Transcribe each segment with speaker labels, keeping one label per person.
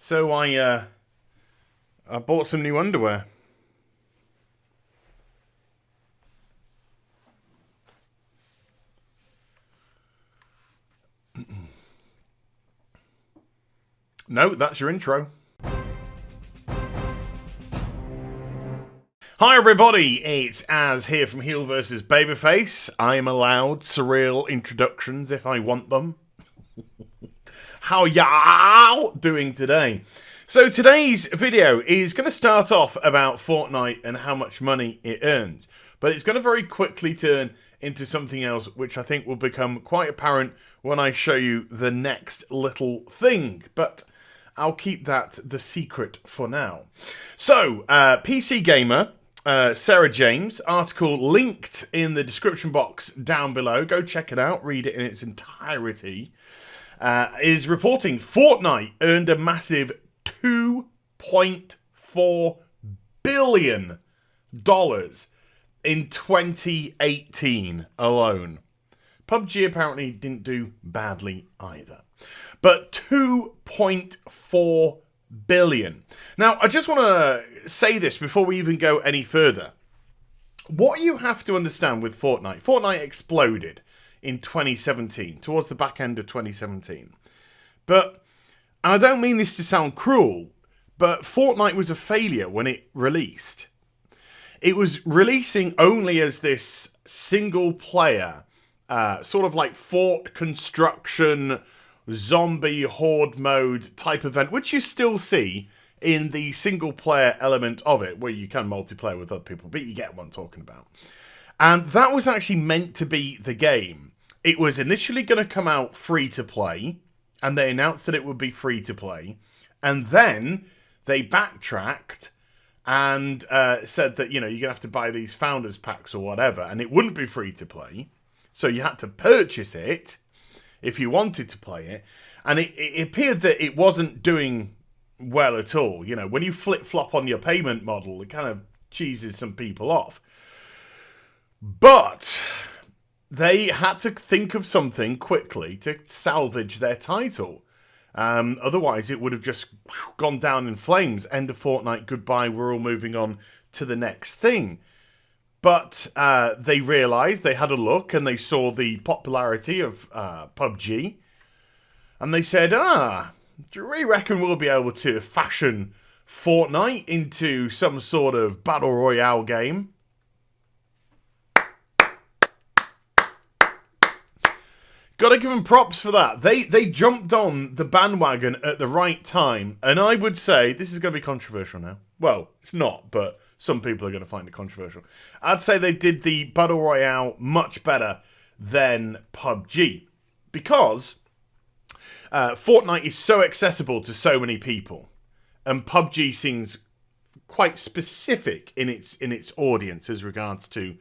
Speaker 1: So I bought some new underwear. No, that's your intro. Hi everybody, it's Az here from HeelvsBabyface. I am allowed surreal introductions if I want them. How y'all doing today? So today's video is going to start off about Fortnite and how much money it earns. But it's going to very quickly turn into something else which I think will become quite apparent when I show you the next little thing. But I'll keep that the secret for now. So, PC Gamer, Sarah James, article linked in the description box down below. Go check it out, read it in its entirety. Is reporting Fortnite earned a massive $2.4 billion in 2018 alone. PUBG apparently didn't do badly either. But 2.4 billion. Now, I just want to say this before we even go any further. What you have to understand with Fortnite exploded in 2017, towards the back end of 2017. But, and I don't mean this to sound cruel, but Fortnite was a failure when it released. It was releasing only as this single player, sort of like fort construction, zombie horde mode type event, which you still see in the single player element of it, where you can multiplayer with other people, but you get what I'm talking about. And that was actually meant to be the game. It was initially going to come out free to play, and they announced that it would be free to play, and then they backtracked and said that, you know, you're going to have to buy these founders packs or whatever, and it wouldn't be free to play, so you had to purchase it if you wanted to play it. And it appeared that it wasn't doing well at all. You know, when you flip-flop on your payment model, it kind of cheeses some people off. But they had to think of something quickly to salvage their title. Otherwise, it would have just gone down in flames. End of Fortnite, goodbye, we're all moving on to the next thing. But they realised, they had a look, and they saw the popularity of PUBG. And they said, do we reckon we'll be able to fashion Fortnite into some sort of battle royale game? Gotta give them props for that. They jumped on the bandwagon at the right time. And I would say, this is going to be controversial now. Well, it's not, but some people are going to find it controversial. I'd say they did the Battle Royale much better than PUBG. Because Fortnite is so accessible to so many people. And PUBG seems quite specific in its audience as regards to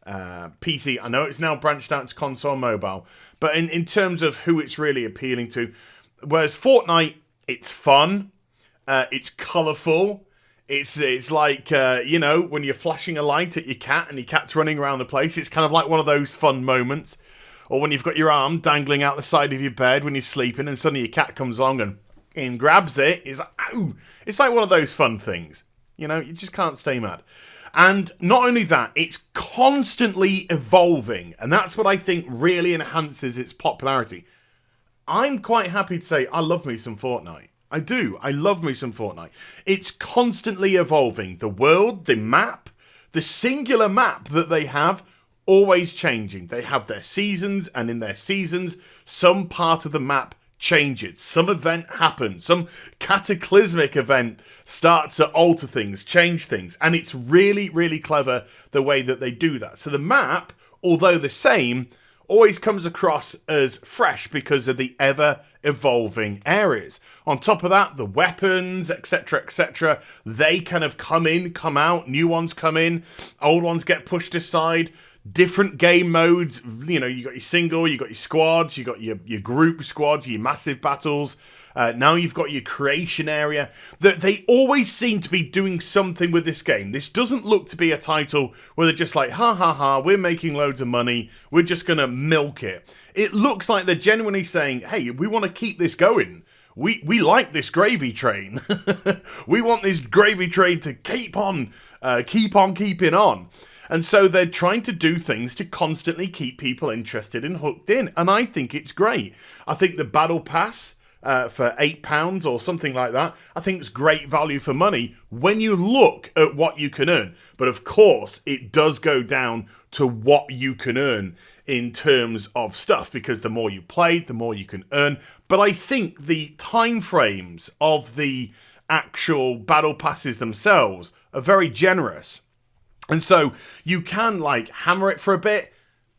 Speaker 1: PC. I know it's now branched out to console and mobile. But in terms of who it's really appealing to. Whereas Fortnite, it's fun. It's colourful. It's like, you know, when you're flashing a light at your cat and your cat's running around the place. It's kind of like one of those fun moments. Or when you've got your arm dangling out the side of your bed when you're sleeping and suddenly your cat comes along and grabs it. It's like, ow! It's like one of those fun things. You know, you just can't stay mad. And not only that, it's constantly evolving. And that's what I think really enhances its popularity. I'm quite happy to say I love me some Fortnite. I do. I love me some Fortnite. It's constantly evolving. The world, the map, the singular map that they have, always changing. They have their seasons, and in their seasons, some part of the map changes. Some event happens. Some cataclysmic event starts to alter things, change things. And it's really, really clever the way that they do that. So the map, although the same, always comes across as fresh because of the ever-evolving areas. On top of that, the weapons, etc., they kind of come in, come out, new ones come in, old ones get pushed aside. Different game modes, you know, you got your single, you got your squads, you got your group squads, your massive battles. Now you've got your creation area. They always seem to be doing something with this game. This doesn't look to be a title where they're just like, ha ha ha, we're making loads of money, we're just going to milk it. It looks like they're genuinely saying, hey, we want to keep this going. we like this gravy train. We want this gravy train to keep on keeping on. And so they're trying to do things to constantly keep people interested and hooked in. And I think it's great. I think the Battle Pass for £8 or something like that, I think it's great value for money when you look at what you can earn. But of course, it does go down to what you can earn in terms of stuff, because the more you play, the more you can earn. But I think the time frames of the actual battle passes themselves are very generous. And so you can like hammer it for a bit,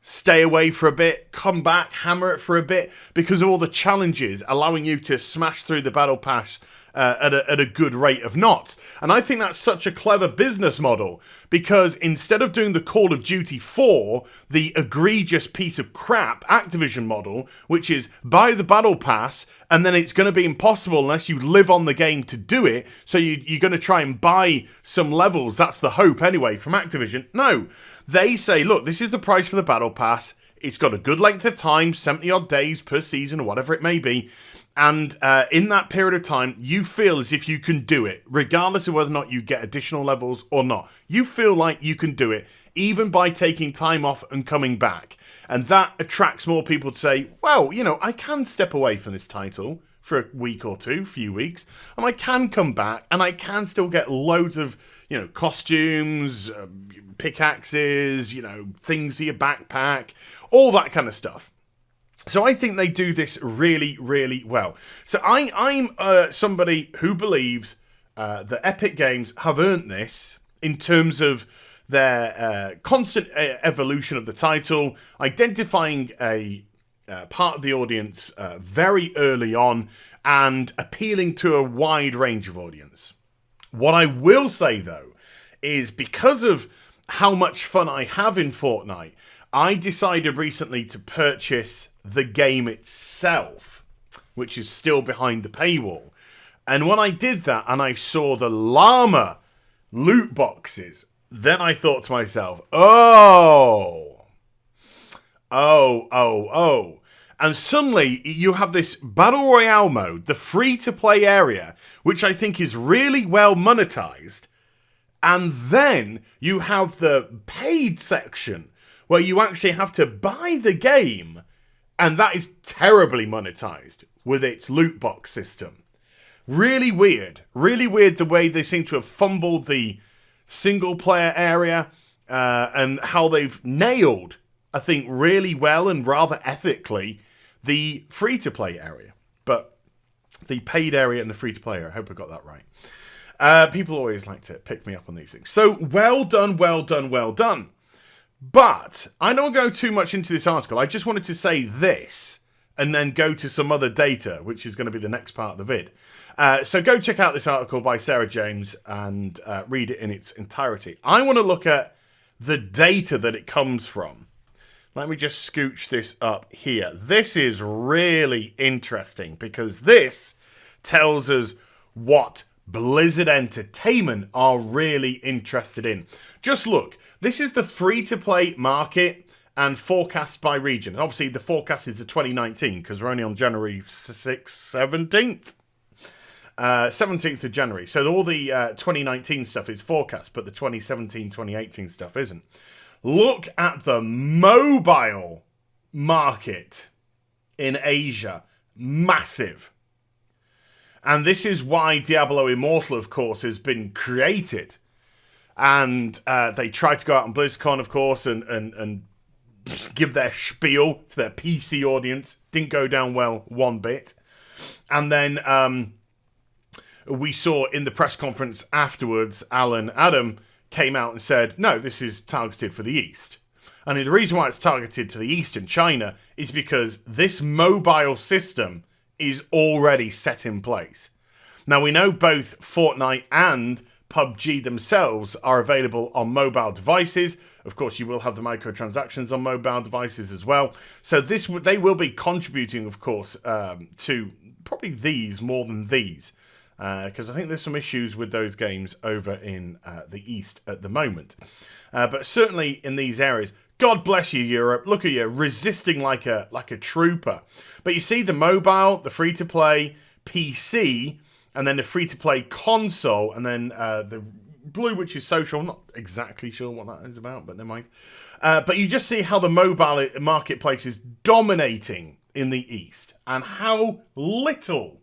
Speaker 1: stay away for a bit, come back, hammer it for a bit, because of all the challenges allowing you to smash through the battle pass at a good rate of knots. And I think that's such a clever business model, because instead of doing the Call of Duty 4, the egregious piece of crap Activision model, which is buy the battle pass and then it's going to be impossible unless you live on the game to do it, so you're going to try and buy some levels, that's the hope anyway from Activision. No, they say, look, this is the price for the battle pass, it's got a good length of time, 70 odd days per season or whatever it may be. And in that period of time, you feel as if you can do it, regardless of whether or not you get additional levels or not. You feel like you can do it, even by taking time off and coming back. And that attracts more people to say, well, you know, I can step away from this title for a week or two, few weeks, and I can come back, and I can still get loads of, you know, costumes, pickaxes, you know, things for your backpack, all that kind of stuff. So I think they do this really, really well. So I'm somebody who believes that Epic Games have earned this in terms of their constant evolution of the title, identifying a part of the audience very early on, and appealing to a wide range of audience. What I will say, though, is because of how much fun I have in Fortnite, I decided recently to purchase the game itself, which is still behind the paywall. And when I did that and I saw the llama loot boxes, then I thought to myself, oh. And suddenly you have this Battle Royale mode, the free-to-play area, which I think is really well monetized. And then you have the paid section, where you actually have to buy the game, and that is terribly monetized with its loot box system. Really weird the way they seem to have fumbled the single player area, and how they've nailed, I think, really well and rather ethically the free-to-play area. But the paid area and the free-to-play area, I hope I got that right. People always like to pick me up on these things. So well done. But I don't go too much into this article. I just wanted to say this and then go to some other data, which is going to be the next part of the vid. So go check out this article by Sarah James and read it in its entirety. I want to look at the data that it comes from. Let me just scooch this up here. This is really interesting because this tells us what Blizzard Entertainment are really interested in. Just look. This is the free-to-play market and forecast by region. And obviously, the forecast is the 2019, because we're only on January 17th. 17th of January. So all the 2019 stuff is forecast, but the 2017, 2018 stuff isn't. Look at the mobile market in Asia. Massive. And this is why Diablo Immortal, of course, has been created. And they tried to go out on BlizzCon, of course, and give their spiel to their PC audience. Didn't go down well one bit. And then we saw in the press conference afterwards, Alan Adam came out and said, no, this is targeted for the East. And the reason why it's targeted to the East and China is because this mobile system is already set in place. Now, we know both Fortnite and PUBG themselves are available on mobile devices. Of course, you will have the microtransactions on mobile devices as well. So they will be contributing, of course, to probably these more than these. Because I think there's some issues with those games over in the East at the moment. But certainly in these areas, God bless you, Europe. Look at you, resisting like a trooper. But you see the mobile, the free-to-play, PC, and then the free-to-play console, and then the blue, which is social. I'm not exactly sure what that is about, but never mind. But you just see how the mobile marketplace is dominating in the East, and how little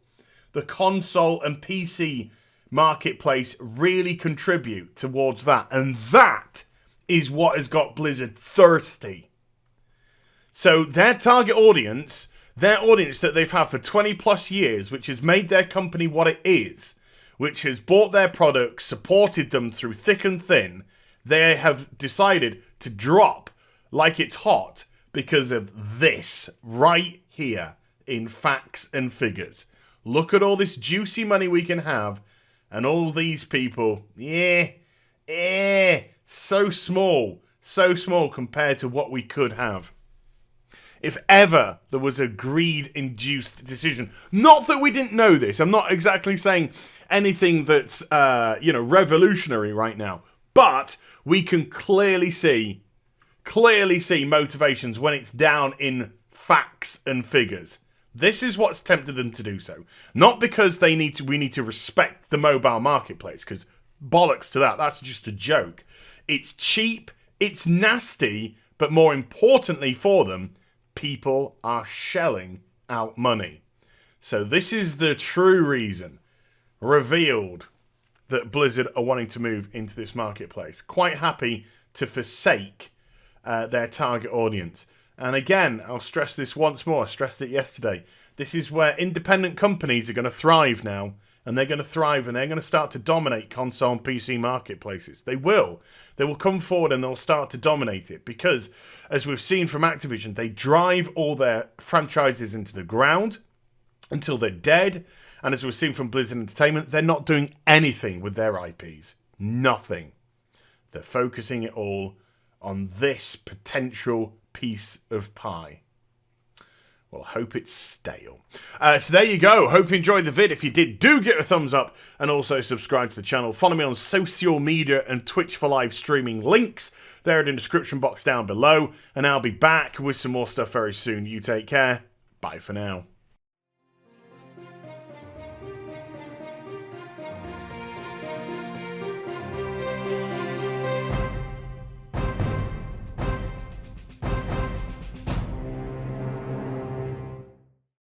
Speaker 1: the console and PC marketplace really contribute towards that. And that is what has got Blizzard thirsty. So their target audience, their audience that they've had for 20 plus years, which has made their company what it is, which has bought their products, supported them through thick and thin, they have decided to drop like it's hot because of this right here in facts and figures. Look at all this juicy money we can have, and all these people, so small compared to what we could have. If ever there was a greed-induced decision, not that we didn't know this, I'm not exactly saying anything that's, revolutionary right now, but we can clearly see motivations when it's down in facts and figures. This is what's tempted them to do so. Not because we need to respect the mobile marketplace, because bollocks to that, that's just a joke. It's cheap, it's nasty, but more importantly for them, people are shelling out money. So this is the true reason, revealed, that Blizzard are wanting to move into this marketplace. Quite happy to forsake their target audience. And again, I'll stress this once more, I stressed it yesterday. This is where independent companies are going to thrive now. And they're going to thrive, and they're going to start to dominate console and PC marketplaces. They will. They will come forward and they'll start to dominate it. Because, as we've seen from Activision, they drive all their franchises into the ground until they're dead. And as we've seen from Blizzard Entertainment, they're not doing anything with their IPs. Nothing. They're focusing it all on this potential piece of pie. Well, I hope it's stale. So there you go. Hope you enjoyed the vid. If you did, do give it a thumbs up and also subscribe to the channel. Follow me on social media and Twitch for live streaming links. They're in the description box down below. And I'll be back with some more stuff very soon. You take care. Bye for now.